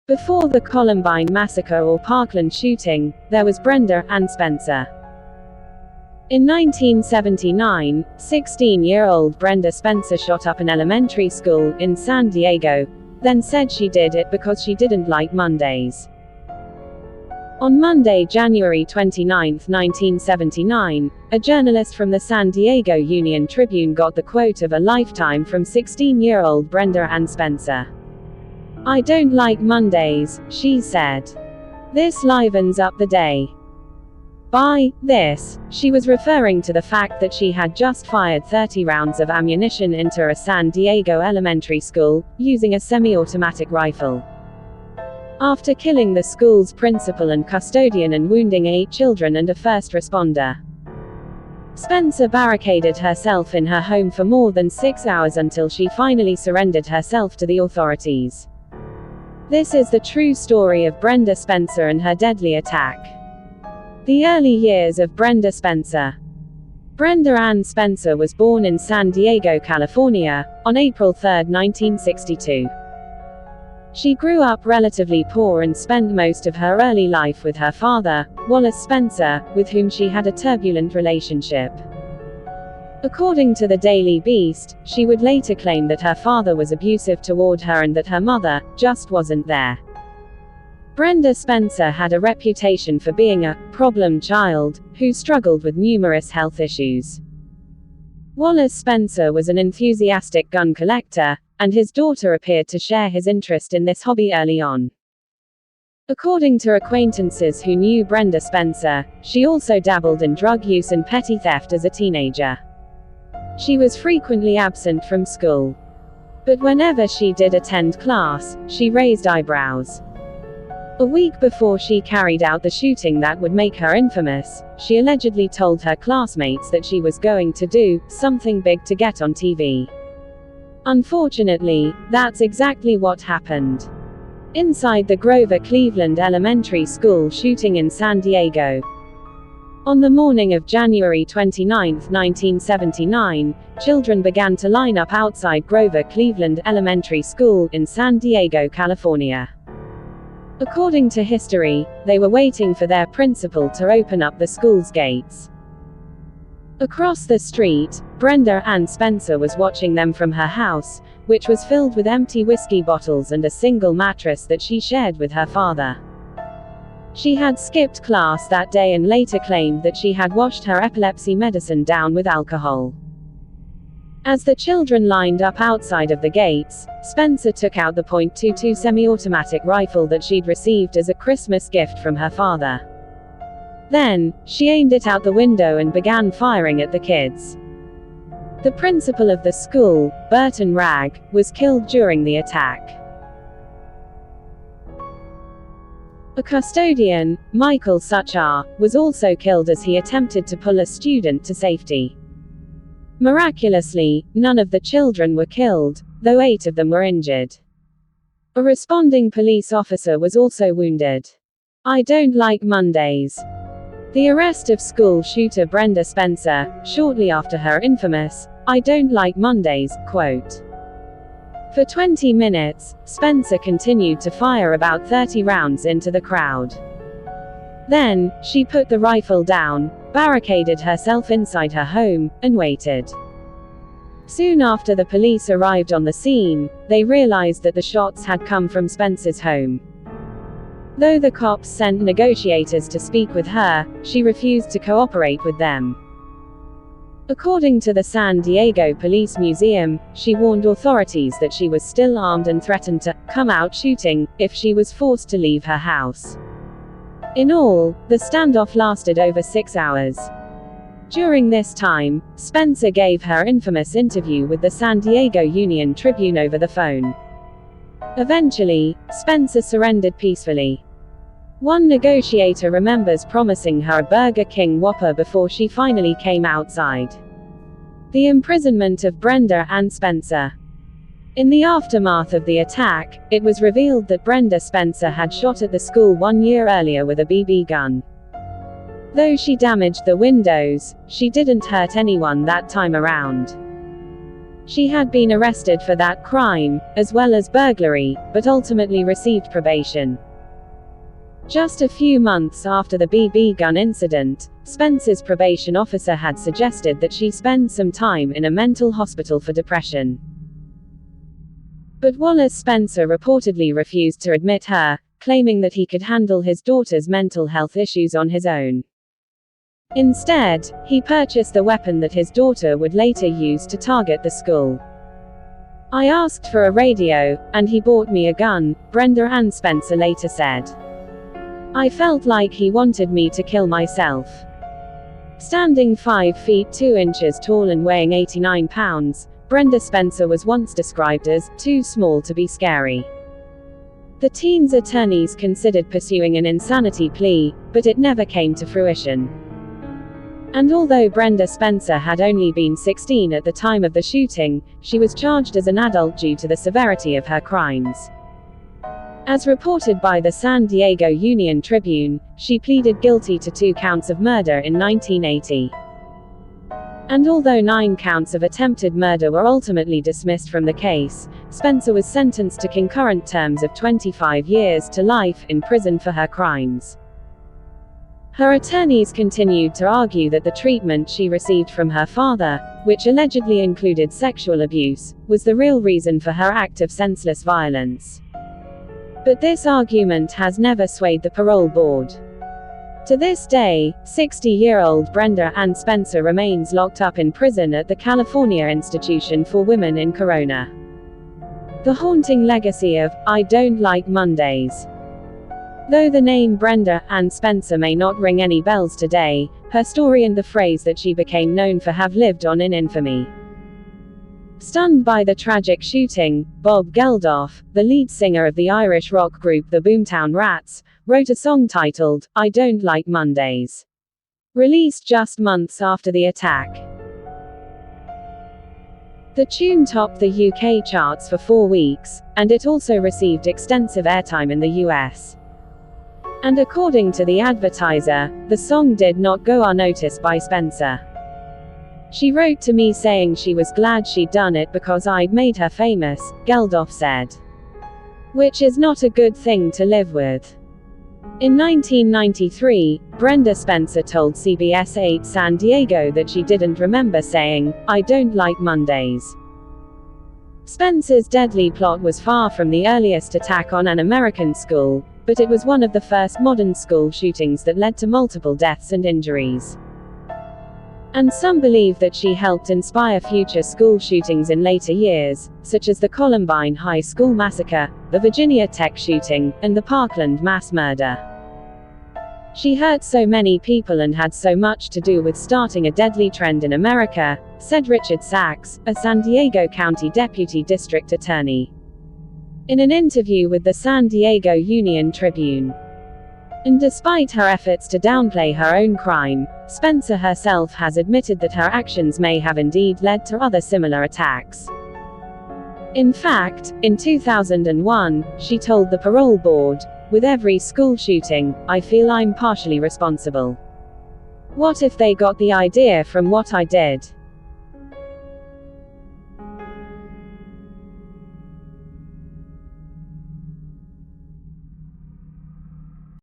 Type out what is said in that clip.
Before the Columbine massacre or Parkland shooting, there was Brenda and Spencer. In 1979, 16-year-old Brenda Spencer shot up an elementary school in San Diego, then said she did it because she didn't like Mondays. On Monday, January 29, 1979, a journalist from the San Diego Union Tribune got the quote of a lifetime from 16-year-old Brenda and Spencer. "I don't like Mondays," she said. "This livens up the day." By this, she was referring to the fact that she had just fired 30 rounds of ammunition into a San Diego elementary school, using a semi-automatic rifle. After killing the school's principal and custodian and wounding 8 children and a first responder. Spencer barricaded herself in her home for more than 6 hours until she finally surrendered herself to the authorities. This is the true story of Brenda Spencer and her deadly attack. The early years of Brenda Spencer. Brenda Ann Spencer was born in San Diego, California, on April 3, 1962. She grew up relatively poor and spent most of her early life with her father, Wallace Spencer, with whom she had a turbulent relationship. According to the Daily Beast, she would later claim that her father was abusive toward her and that her mother just wasn't there. Brenda Spencer had a reputation for being a problem child who struggled with numerous health issues. Wallace Spencer was an enthusiastic gun collector, and his daughter appeared to share his interest in this hobby early on. According to acquaintances who knew Brenda Spencer, she also dabbled in drug use and petty theft as a teenager. She was frequently absent from school. But whenever she did attend class, she raised eyebrows. A week before she carried out the shooting that would make her infamous, she allegedly told her classmates that she was going to do something big to get on TV. Unfortunately, that's exactly what happened. Inside the Grover Cleveland Elementary School shooting in San Diego. On the morning of January 29, 1979, children began to line up outside Grover Cleveland Elementary School in San Diego, California. According to history, they were waiting for their principal to open up the school's gates. Across the street, Brenda Ann Spencer was watching them from her house, which was filled with empty whiskey bottles and a single mattress that she shared with her father. She had skipped class that day and later claimed that she had washed her epilepsy medicine down with alcohol. As the children lined up outside of the gates, Spencer took out the .22 semi-automatic rifle that she'd received as a Christmas gift from her father. Then, she aimed it out the window and began firing at the kids. The principal of the school, Burton Ragg, was killed during the attack. A custodian, Michael Suchar, was also killed as he attempted to pull a student to safety. Miraculously, none of the children were killed, though 8 of them were injured. A responding police officer was also wounded. I don't like Mondays. The arrest of school shooter Brenda Spencer, shortly after her infamous, "I don't like Mondays" quote. For 20 minutes, Spencer continued to fire about 30 rounds into the crowd. Then, she put the rifle down, barricaded herself inside her home, and waited. Soon after the police arrived on the scene, they realized that the shots had come from Spencer's home. Though the cops sent negotiators to speak with her, she refused to cooperate with them. According to the San Diego Police Museum, she warned authorities that she was still armed and threatened to come out shooting if she was forced to leave her house. In all, the standoff lasted over 6 hours. During this time, Spencer gave her infamous interview with the San Diego Union Tribune over the phone. Eventually, Spencer surrendered peacefully. One negotiator remembers promising her a Burger King Whopper before she finally came outside. The imprisonment of Brenda Ann Spencer. In the aftermath of the attack, it was revealed that Brenda Spencer had shot at the school 1 year earlier with a BB gun. Though she damaged the windows, she didn't hurt anyone that time around. She had been arrested for that crime, as well as burglary, but ultimately received probation. Just a few months after the BB gun incident, Spencer's probation officer had suggested that she spend some time in a mental hospital for depression. But Wallace Spencer reportedly refused to admit her, claiming that he could handle his daughter's mental health issues on his own. Instead, he purchased the weapon that his daughter would later use to target the school. "I asked for a radio, and he bought me a gun," Brenda Ann Spencer later said. "I felt like he wanted me to kill myself." Standing 5 feet 2 inches tall and weighing 89 pounds, Brenda Spencer was once described as too small to be scary. The teen's attorneys considered pursuing an insanity plea, but it never came to fruition. And although Brenda Spencer had only been 16 at the time of the shooting, she was charged as an adult due to the severity of her crimes. As reported by the San Diego Union-Tribune, she pleaded guilty to 2 counts of murder in 1980. And although 9 counts of attempted murder were ultimately dismissed from the case, Spencer was sentenced to concurrent terms of 25 years to life in prison for her crimes. Her attorneys continued to argue that the treatment she received from her father, which allegedly included sexual abuse, was the real reason for her act of senseless violence. But this argument has never swayed the parole board. To this day, 60-year-old Brenda Ann Spencer remains locked up in prison at the California Institution for Women in Corona. The haunting legacy of "I Don't Like Mondays." Though the name Brenda Ann Spencer may not ring any bells today, her story and the phrase that she became known for have lived on in infamy. Stunned by the tragic shooting, Bob Geldof, the lead singer of the Irish rock group the Boomtown Rats, wrote a song titled, "I Don't Like Mondays." Released just months after the attack. The tune topped the UK charts for 4 weeks, and it also received extensive airtime in the US. And according to the Advertiser, the song did not go unnoticed by Spencer. "She wrote to me saying she was glad she'd done it because I'd made her famous," Geldof said. Which is not a good thing to live with. In 1993, Brenda Spencer told CBS 8 San Diego that she didn't remember saying, "I don't like Mondays." Spencer's deadly plot was far from the earliest attack on an American school, but it was one of the first modern school shootings that led to multiple deaths and injuries. And some believe that she helped inspire future school shootings in later years, such as the Columbine High School massacre, the Virginia Tech shooting, and the Parkland mass murder. "She hurt so many people and had so much to do with starting a deadly trend in America," said Richard Sachs, a San Diego County Deputy District Attorney, in an interview with the San Diego Union-Tribune. And despite her efforts to downplay her own crime, Spencer herself has admitted that her actions may have indeed led to other similar attacks. In fact, in 2001, she told the parole board, "With every school shooting, I feel I'm partially responsible. What if they got the idea from what I did?"